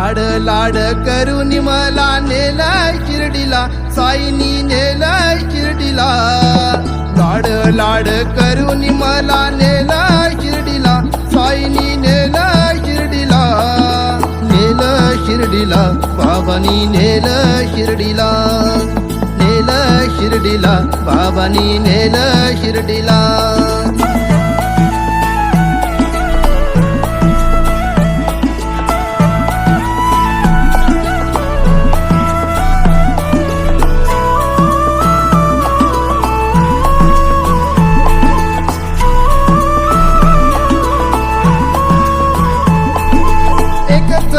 लाड लाड करून मला नेलाय शिर्डीला, साईनी नेलाय शिर्डीला. लाड लाड करून मला नेलाय शिर्डीला, साईनी नेलाय शिर्डीला. नेलं शिर्डीला बाबांनी, नेलं शिर्डीला, नेलं शिर्डीला बाबांनी, नेलं शिर्डीला.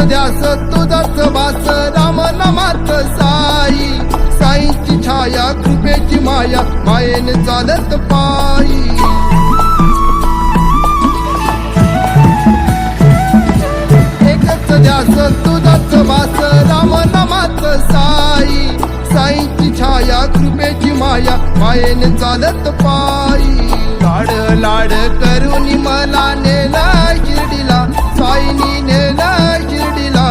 ध्यास तुझाच वास राम नामात साई. साईची छाया कृपेची माया, मायेने चालत पायी. एकच ध्यास तुझाच वास राम नामात साई. साईची छाया कृपेची माया, मायेने चालत पायी. लाड लाड करून मला नेला शिर्डीला, साईनी नेला शिर्डीला.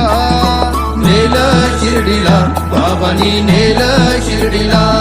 नेलं शिर्डीला बाबांनी, नेलं शिर्डीला.